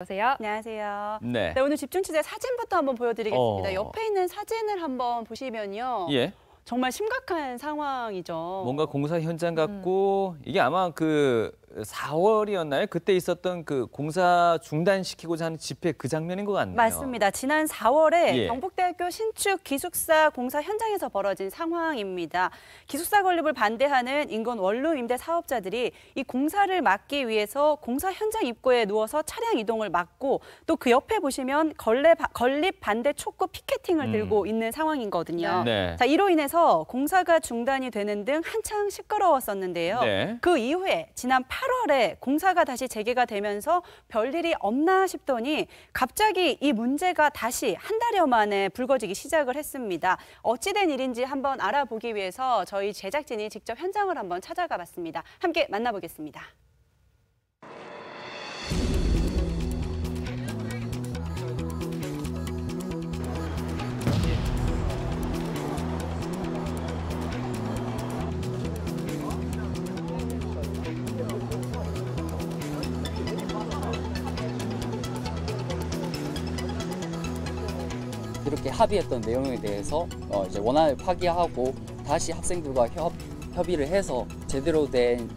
안녕하세요. 안녕하세요. 네. 네, 오늘 집중 취재 사진부터 한번 보여드리겠습니다. 옆에 있는 사진을 한번 보시면요. 예. 정말 심각한 상황이죠. 뭔가 공사 현장 같고 이게 아마 그 4월이었나요? 그때 있었던 그 공사 중단시키고자 하는 집회 그 장면인 것 같네요. 맞습니다. 지난 4월에 예. 경북대학교 신축 기숙사 공사 현장에서 벌어진 상황입니다. 기숙사 건립을 반대하는 인근 원룸 임대 사업자들이 이 공사를 막기 위해서 공사 현장 입구에 누워서 차량 이동을 막고 또 그 옆에 보시면 건립 반대 촉구 피켓팅을 들고 있는 상황이거든요. 네. 자, 이로 인해서 공사가 중단이 되는 등 한창 시끄러웠었는데요. 네. 그 이후에 지난 8월에 공사가 다시 재개가 되면서 별일이 없나 싶더니 갑자기 이 문제가 다시 한 달여 만에 불거지기 시작을 했습니다. 어찌된 일인지 한번 알아보기 위해서 저희 제작진이 직접 현장을 한번 찾아가 봤습니다. 함께 만나보겠습니다. 이렇게 합의했던 내용에 대해서 이제 원안을 파기하고 다시 학생들과 협의를 해서 제대로 된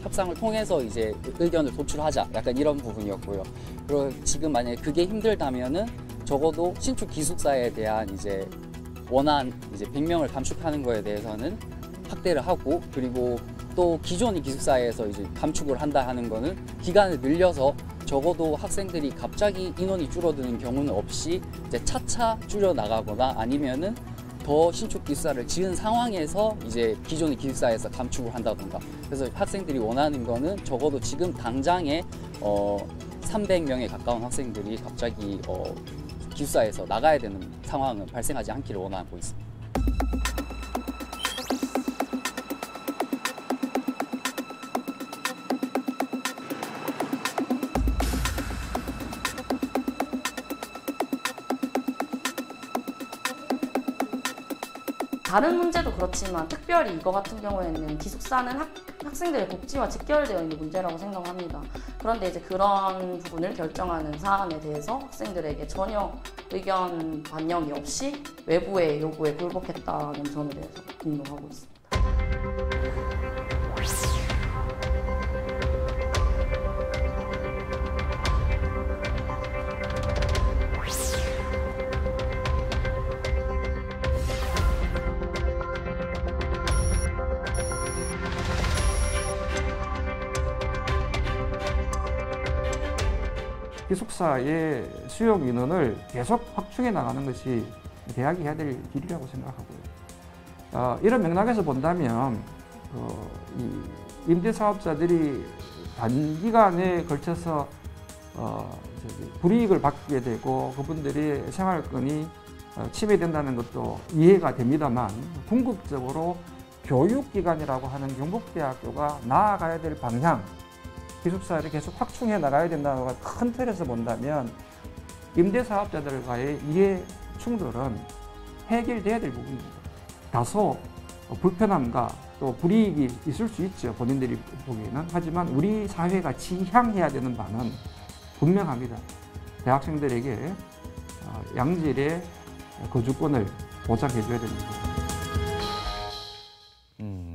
협상을 통해서 이제 의견을 도출하자, 약간 이런 부분이었고요. 그리고 지금 만약에 그게 힘들다면은 적어도 신축 기숙사에 대한 이제 원안 이제 100명을 감축하는 거에 대해서는 확대를 하고, 그리고 또 기존의 기숙사에서 이제 감축을 한다 하는 거는 기간을 늘려서 적어도 학생들이 갑자기 인원이 줄어드는 경우는 없이 이제 차차 줄여 나가거나 아니면은 더 신축 기숙사를 지은 상황에서 이제 기존의 기숙사에서 감축을 한다던가. 그래서 학생들이 원하는 거는 적어도 지금 당장에 300명에 가까운 학생들이 갑자기 기숙사에서 나가야 되는 상황은 발생하지 않기를 원하고 있습니다. 다른 문제도 그렇지만 특별히 이거 같은 경우에는 기숙사는 학생들의 복지와 직결되어 있는 문제라고 생각합니다. 그런데 이제 그런 부분을 결정하는 사안에 대해서 학생들에게 전혀 의견 반영이 없이 외부의 요구에 굴복했다는 점에 대해서 분노하고 있습니다. 기숙사의 수용 인원을 계속 확충해 나가는 것이 대학이 해야 될 길이라고 생각하고요. 이런 맥락에서 본다면 이 임대사업자들이 단기간에 걸쳐서 불이익을 받게 되고 그분들이 생활권이 침해된다는 것도 이해가 됩니다만, 궁극적으로 교육기관이라고 하는 경북대학교가 나아가야 될 방향, 기숙사를 계속 확충해 나가야 된다는 큰 틀에서 본다면 임대사업자들과의 이해 충돌은 해결돼야 될 부분입니다. 다소 불편함과 또 불이익이 있을 수 있죠, 본인들이 보기에는. 하지만 우리 사회가 지향해야 되는 바는 분명합니다. 대학생들에게 양질의 거주권을 보장해줘야 됩니다.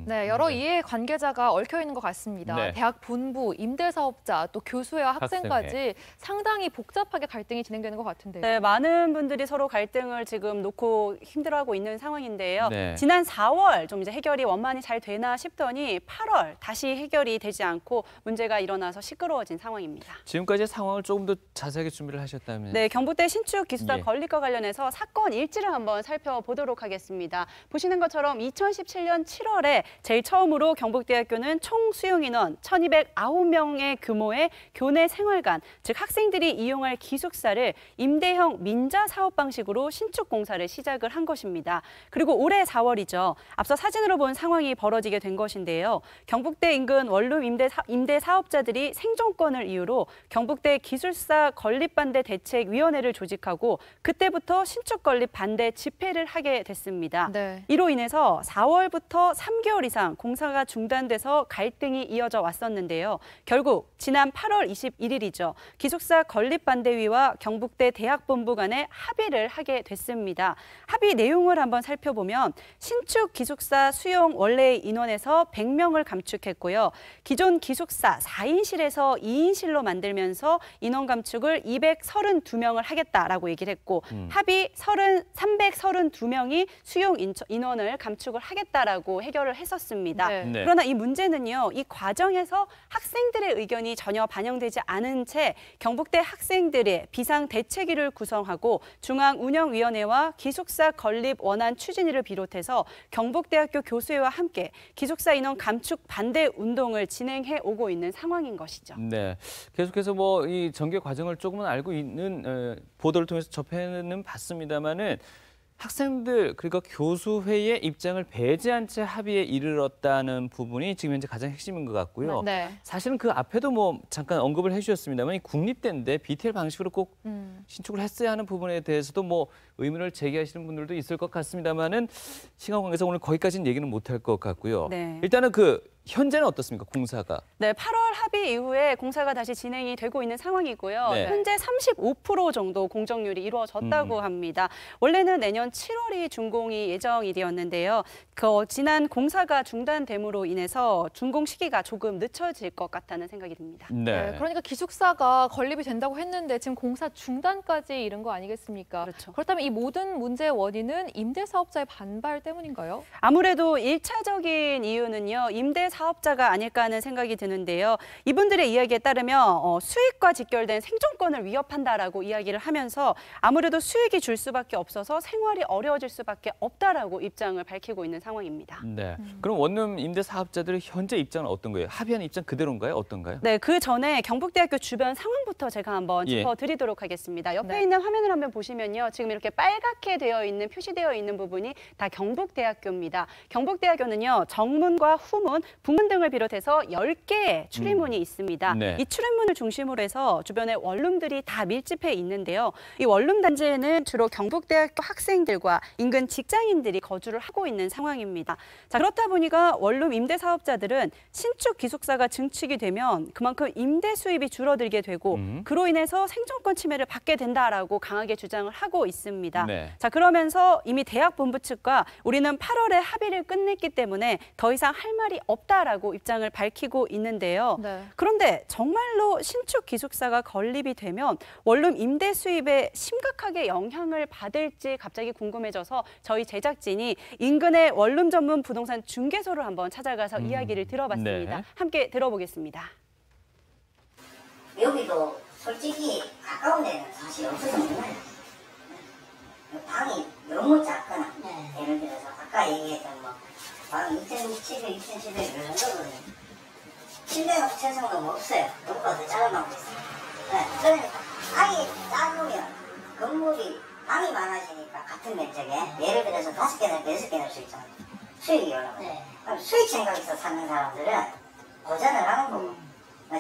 네, 여러 이해 관계자가 얽혀 있는 것 같습니다. 네. 대학 본부, 임대사업자, 또 교수와 학생까지 학생회. 상당히 복잡하게 갈등이 진행되는 것 같은데요. 네, 많은 분들이 서로 갈등을 지금 놓고 힘들어하고 있는 상황인데요. 네. 지난 4월 좀 이제 해결이 원만히 잘 되나 싶더니 8월 다시 해결이 되지 않고 문제가 일어나서 시끄러워진 상황입니다. 지금까지 상황을 조금 더 자세하게 준비를 하셨다면. 네, 경북대 신축 기숙사 예. 건립과 관련해서 사건 일지를 한번 살펴보도록 하겠습니다. 보시는 것처럼 2017년 7월에 제일 처음으로 경북대학교는 총 수용 인원 1,209명의 규모의 교내 생활관, 즉 학생들이 이용할 기숙사를 임대형 민자 사업 방식으로 신축 공사를 시작을 한 것입니다. 그리고 올해 4월이죠. 앞서 사진으로 본 상황이 벌어지게 된 것인데요. 경북대 인근 원룸 임대 사업자들이 생존권을 이유로 경북대 기숙사 건립 반대 대책위원회를 조직하고 그때부터 신축 건립 반대 집회를 하게 됐습니다. 네. 이로 인해서 4월부터 3개월 이상 사실상 공사가 중단돼서 갈등이 이어져 왔었는데요. 결국 지난 8월 21일이죠. 기숙사 건립반대위와 경북대 대학본부 간에 합의를 하게 됐습니다. 합의 내용을 한번 살펴보면 신축 기숙사 수용 원래 인원에서 100명을 감축했고요. 기존 기숙사 4인실에서 2인실로 만들면서 인원 감축을 232명을 하겠다라고 얘기를 했고 합의 332명이 수용 인원을 감축을 하겠다라고 해결을 했었습니다. 네. 네. 그러나 이 문제는요. 이 과정에서 학생들의 의견이 전혀 반영되지 않은 채 경북대 학생들의 비상대책위를 구성하고 중앙운영위원회와 기숙사 건립 원안 추진위를 비롯해서 경북대학교 교수회와 함께 기숙사 인원 감축 반대 운동을 진행해 오고 있는 상황인 것이죠. 네, 계속해서 뭐 이 전개 과정을 조금은 알고 있는 보도를 통해서 접해는 봤습니다만은 학생들 그리고 교수회의 입장을 배제한 채 합의에 이르렀다는 부분이 지금 현재 가장 핵심인 것 같고요. 네. 사실은 그 앞에도 뭐 잠깐 언급을 해주셨습니다만 이 국립대인데 BTL 방식으로 꼭 신축을 했어야 하는 부분에 대해서도 뭐 의문을 제기하시는 분들도 있을 것 같습니다만은 시간 관계상 오늘 거기까지는 얘기는 못할 것 같고요. 네. 일단은 그 현재는 어떻습니까, 공사가? 네, 8월 합의 이후에 공사가 다시 진행이 되고 있는 상황이고요. 네. 현재 35% 정도 공정률이 이루어졌다고 합니다. 원래는 내년 7월이 준공이 예정이 되었는데요. 지난 공사가 중단됨으로 인해서 준공 시기가 조금 늦춰질 것 같다는 생각이 듭니다. 네, 그러니까 기숙사가 건립이 된다고 했는데 지금 공사 중단까지 이른 거 아니겠습니까? 그렇죠. 그렇다면 이 모든 문제의 원인은 임대사업자의 반발 때문인가요? 아무래도 1차적인 이유는요. 임대사업자가 아닐까 하는 생각이 드는데요. 이분들의 이야기에 따르면 수익과 직결된 생존권을 위협한다라고 이야기를 하면서 아무래도 수익이 줄 수밖에 없어서 생활이 어려워질 수밖에 없다라고 입장을 밝히고 있는 상황입니다. 네. 그럼 원룸 임대 사업자들의 현재 입장은 어떤 거예요? 합의한 입장 그대로인가요? 어떤가요? 네, 그 전에 경북대학교 주변 상황부터 제가 한번 짚어드리도록 하겠습니다. 옆에 네. 있는 화면을 한번 보시면요. 지금 이렇게 빨갛게 되어 있는, 표시되어 있는 부분이 다 경북대학교입니다. 경북대학교는요. 정문과 후문, 북문 등을 비롯해서 10개의 출입문이 있습니다. 네. 이 출입문을 중심으로 해서 주변에 원룸들이 다 밀집해 있는데요. 이 원룸 단지에는 주로 경북대학교 학생들과 인근 직장인들이 거주를 하고 있는 상황입니다. 자, 그렇다 보니까 원룸 임대 사업자들은 신축 기숙사가 증축이 되면 그만큼 임대 수입이 줄어들게 되고 그로 인해서 생존권 침해를 받게 된다라고 강하게 주장을 하고 있습니다. 네. 자, 그러면서 이미 대학 본부 측과 우리는 8월에 합의를 끝냈기 때문에 더 이상 할 말이 없다라고 입장을 밝히고 있는데요. 네. 그런데 정말로 신축 기숙사가 건립이 되면 원룸 임대 수입에 심각하게 영향을 받을지 갑자기 궁금해져서 저희 제작진이 인근의 원룸 전문 부동산 중개소를 한번 찾아가서 이야기를 들어봤습니다. 네. 함께 들어보겠습니다. 여기도 솔직히 가까운 데는 사실 없어서 몰라요. 방이 너무 작거나 예를 들어서 아까 얘기했던 방 2,700, 2,700 이런 정도거든요. 침대가 최소는 없어요. 그것보다 더 작은 방도 있어요. 네. 그러니까 방이 작으면 건물이 방이 많아지니까 같은 면적에 예를 들어서 5개 넣을 6개 넣을 수 있잖아요. 수익이 올라가요. 그럼 수익 생각에서 사는 사람들은 보전을 하는 거고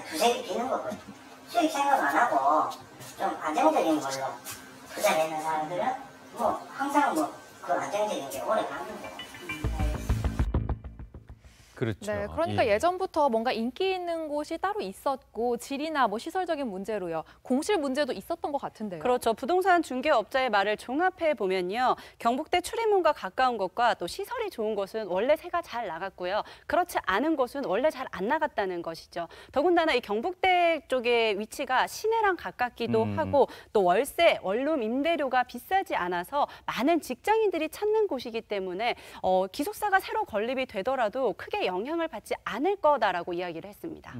두세 개 비는 거고요. 수익 생각 안 하고 좀 안정적인 걸로 투자를 하는 사람들은 항상 그 안정적인 게 오래 가는 거고. 그렇죠. 네, 그러니까 예전부터 뭔가 인기 있는 곳이 따로 있었고 질이나 뭐 시설적인 문제로요. 공실 문제도 있었던 것 같은데요. 그렇죠. 부동산 중개업자의 말을 종합해 보면요. 경북대 출입문과 가까운 곳과 또 시설이 좋은 곳은 원래 새가 잘 나갔고요. 그렇지 않은 곳은 원래 잘 안 나갔다는 것이죠. 더군다나 이 경북대 쪽의 위치가 시내랑 가깝기도 하고 또 월세, 원룸 임대료가 비싸지 않아서 많은 직장인들이 찾는 곳이기 때문에 기숙사가 새로 건립이 되더라도 크게 영향을 받지 않을 거다라고 이야기를 했습니다.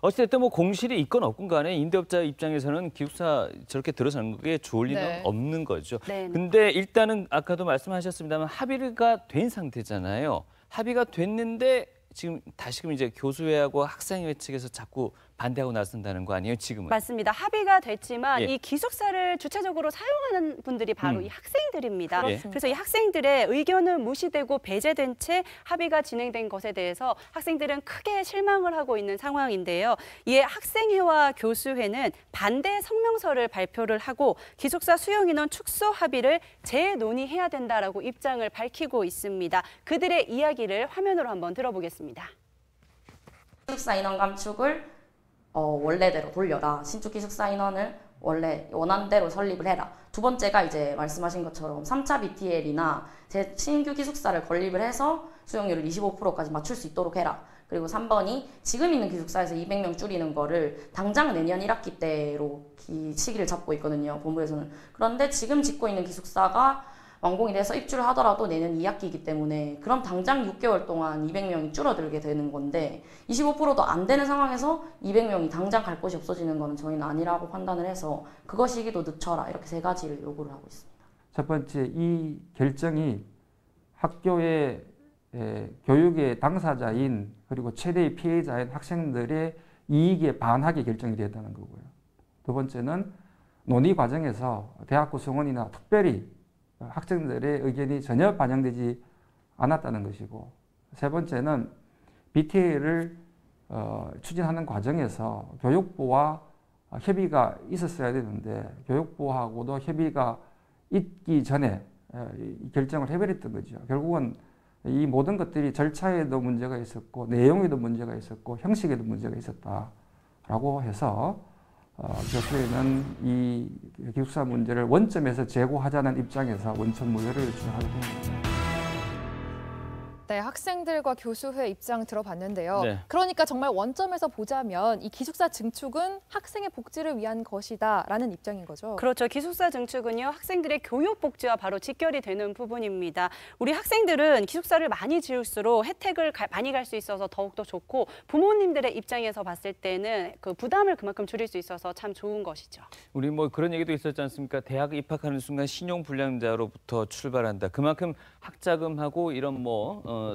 어쨌든 뭐 공실이 있건 없건 간에 임대업자 입장에서는 기숙사 저렇게 들어서는 게 좋을 리는 네. 없는 거죠. 네. 근데 일단은 아까도 말씀하셨습니다만 합의가 된 상태잖아요. 합의가 됐는데 지금 다시금 이제 교수회하고 학생회 측에서 자꾸 반대하고 나선다는 거 아니에요, 지금은? 맞습니다. 합의가 됐지만 예. 이 기숙사를 주체적으로 사용하는 분들이 바로 이 학생들입니다. 그렇습니다. 그래서 이 학생들의 의견은 무시되고 배제된 채 합의가 진행된 것에 대해서 학생들은 크게 실망을 하고 있는 상황인데요. 이에 학생회와 교수회는 반대 성명서를 발표를 하고 기숙사 수용인원 축소 합의를 재논의해야 된다라고 입장을 밝히고 있습니다. 그들의 이야기를 화면으로 한번 들어보겠습니다. 기숙사 인원 감축을 원래대로 돌려라. 신축 기숙사 인원을 원래 원안대로 설립을 해라. 두 번째가 이제 말씀하신 것처럼 3차 BTL이나 신규 기숙사를 건립을 해서 수용률을 25%까지 맞출 수 있도록 해라. 그리고 3번이 지금 있는 기숙사에서 200명 줄이는 거를 당장 내년 1학기 때로 시기를 잡고 있거든요. 본부에서는. 그런데 지금 짓고 있는 기숙사가 완공이 돼서 입주를 하더라도 내년 2학기이기 때문에 그럼 당장 6개월 동안 200명이 줄어들게 되는 건데 25%도 안 되는 상황에서 200명이 당장 갈 곳이 없어지는 거는 저희는 아니라고 판단을 해서 그거 시기도 늦춰라. 이렇게 세 가지를 요구를 하고 있습니다. 첫 번째, 이 결정이 학교의 교육의 당사자인 그리고 최대의 피해자인 학생들의 이익에 반하게 결정이 되었다는 거고요. 두 번째는 논의 과정에서 대학 구성원이나 특별히 학생들의 의견이 전혀 반영되지 않았다는 것이고, 세 번째는 BTL을 추진하는 과정에서 교육부와 협의가 있었어야 되는데 교육부하고도 협의가 있기 전에 결정을 해버렸던 거죠. 결국은 이 모든 것들이 절차에도 문제가 있었고 내용에도 문제가 있었고 형식에도 문제가 있었다라고 해서 교수회는 이 기숙사 문제를 원점에서 제고하자는 입장에서 원천 무효를 주장하게 됩니다. 네, 학생들과 교수회 입장 들어봤는데요. 네. 그러니까 정말 원점에서 보자면 이 기숙사 증축은 학생의 복지를 위한 것이다라는 입장인 거죠. 그렇죠. 기숙사 증축은요, 학생들의 교육 복지와 바로 직결이 되는 부분입니다. 우리 학생들은 기숙사를 많이 지을수록 혜택을 많이 갈 수 있어서 더욱더 좋고 부모님들의 입장에서 봤을 때는 그 부담을 그만큼 줄일 수 있어서 참 좋은 것이죠. 우리 뭐 그런 얘기도 있었지 않습니까? 대학 입학하는 순간 신용불량자로부터 출발한다. 그만큼 학자금하고 이런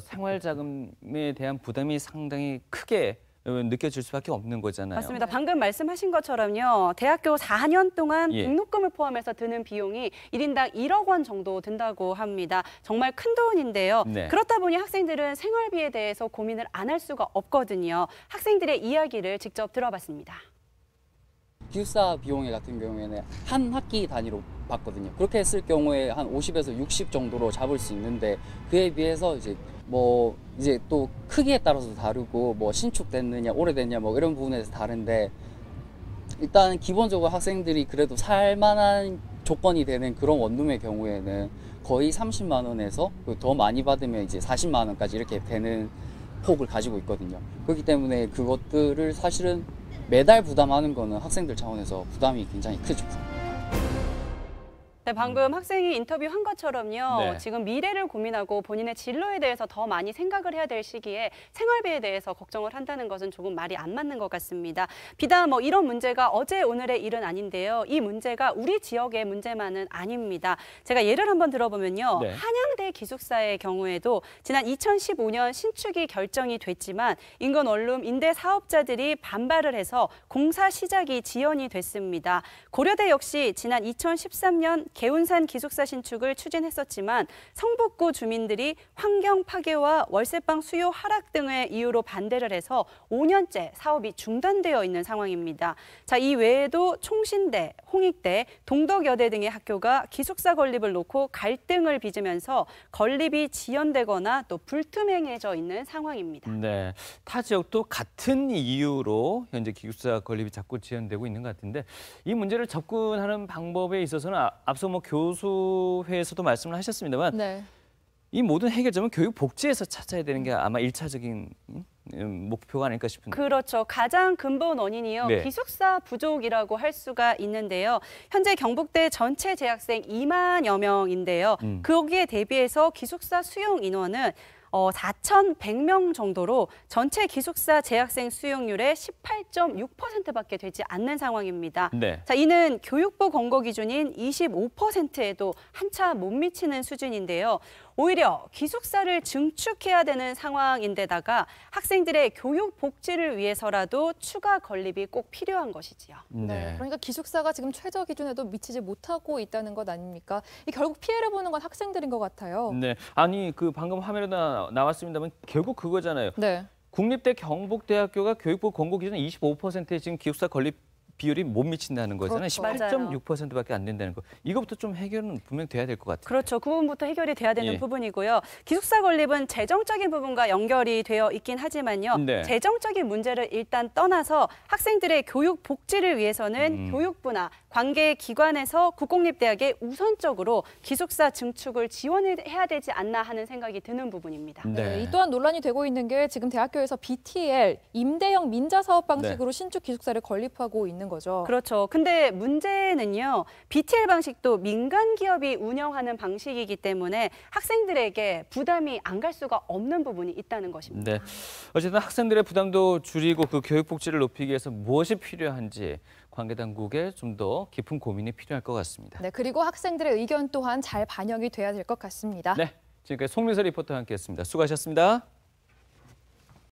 생활자금에 대한 부담이 상당히 크게 느껴질 수밖에 없는 거잖아요. 맞습니다. 방금 말씀하신 것처럼요. 대학교 4년 동안 예. 등록금을 포함해서 드는 비용이 1인당 1억 원 정도 든다고 합니다. 정말 큰 돈인데요. 네. 그렇다 보니 학생들은 생활비에 대해서 고민을 안 할 수가 없거든요. 학생들의 이야기를 직접 들어봤습니다. 기숙사 비용에 같은 경우에는 한 학기 단위로 받거든요. 그렇게 했을 경우에 한 50에서 60 정도로 잡을 수 있는데 그에 비해서 이제 또 크기에 따라서 다르고 신축됐느냐 오래됐냐 이런 부분에서 다른데 일단 기본적으로 학생들이 그래도 살만한 조건이 되는 그런 원룸의 경우에는 거의 30만 원에서 더 많이 받으면 이제 40만 원까지 이렇게 되는 폭을 가지고 있거든요. 그렇기 때문에 그것들을 사실은 매달 부담하는 거는 학생들 차원에서 부담이 굉장히 크죠. 네, 방금 학생이 인터뷰한 것처럼요. 네. 지금 미래를 고민하고 본인의 진로에 대해서 더 많이 생각을 해야 될 시기에 생활비에 대해서 걱정을 한다는 것은 조금 말이 안 맞는 것 같습니다. 비단 이런 문제가 어제 오늘의 일은 아닌데요. 이 문제가 우리 지역의 문제만은 아닙니다. 제가 예를 한번 들어보면요. 네. 한양대 기숙사의 경우에도 지난 2015년 신축이 결정이 됐지만 인근 원룸 임대 사업자들이 반발을 해서 공사 시작이 지연이 됐습니다. 고려대 역시 지난 2013년 개운산 기숙사 신축을 추진했었지만 성북구 주민들이 환경 파괴와 월세방 수요 하락 등의 이유로 반대를 해서 5년째 사업이 중단되어 있는 상황입니다. 자, 이 외에도 총신대, 홍익대, 동덕여대 등의 학교가 기숙사 건립을 놓고 갈등을 빚으면서 건립이 지연되거나 또 불투명해져 있는 상황입니다. 네, 타 지역도 같은 이유로 현재 기숙사 건립이 자꾸 지연되고 있는 것 같은데 이 문제를 접근하는 방법에 있어서는 앞서 교수회에서도 말씀을 하셨습니다만 네. 이 모든 해결점은 교육 복지에서 찾아야 되는 게 아마 1차적인 목표가 아닐까 싶은데. 그렇죠. 가장 근본 원인이요. 네. 기숙사 부족이라고 할 수가 있는데요. 현재 경북대 전체 재학생 2만여 명인데요. 거기에 대비해서 기숙사 수용 인원은 4,100명 정도로 전체 기숙사 재학생 수용률의 18.6%밖에 되지 않는 상황입니다. 네. 자, 이는 교육부 권고 기준인 25%에도 한차 못 미치는 수준인데요. 오히려 기숙사를 증축해야 되는 상황인데다가 학생들의 교육 복지를 위해서라도 추가 건립이 꼭 필요한 것이지요. 네. 그러니까 기숙사가 지금 최저 기준에도 미치지 못하고 있다는 것 아닙니까? 결국 피해를 보는 건 학생들인 것 같아요. 네. 아니 그 방금 화면에 나왔습니다만 결국 그거잖아요. 네. 국립대 경북대학교가 교육부 권고 기준 25%의 지금 기숙사 건립 비율이 못 미친다는 거잖아요. 그렇죠. 18.6%밖에 안 된다는 거. 이것부터 좀 해결은 분명 돼야 될 것 같아요. 그렇죠. 그 부분부터 해결이 돼야 되는 예. 부분이고요. 기숙사 건립은 재정적인 부분과 연결이 되어 있긴 하지만요. 네. 재정적인 문제를 일단 떠나서 학생들의 교육 복지를 위해서는 교육부나 관계 기관에서 국공립대학에 우선적으로 기숙사 증축을 지원해야 되지 않나 하는 생각이 드는 부분입니다. 네. 이 또한 논란이 되고 있는 게 지금 대학교에서 BTL, 임대형 민자 사업 방식으로 신축 기숙사를 건립하고 있는 거죠. 그렇죠. 근데 문제는요. BTL 방식도 민간 기업이 운영하는 방식이기 때문에 학생들에게 부담이 안 갈 수가 없는 부분이 있다는 것입니다. 네. 어쨌든 학생들의 부담도 줄이고 그 교육 복지를 높이기 위해서 무엇이 필요한지 관계 당국에 좀 더 깊은 고민이 필요할 것 같습니다. 네, 그리고 학생들의 의견 또한 잘 반영이 돼야 될 것 같습니다. 네. 지금까지 송민서 리포터와 함께했습니다. 수고하셨습니다.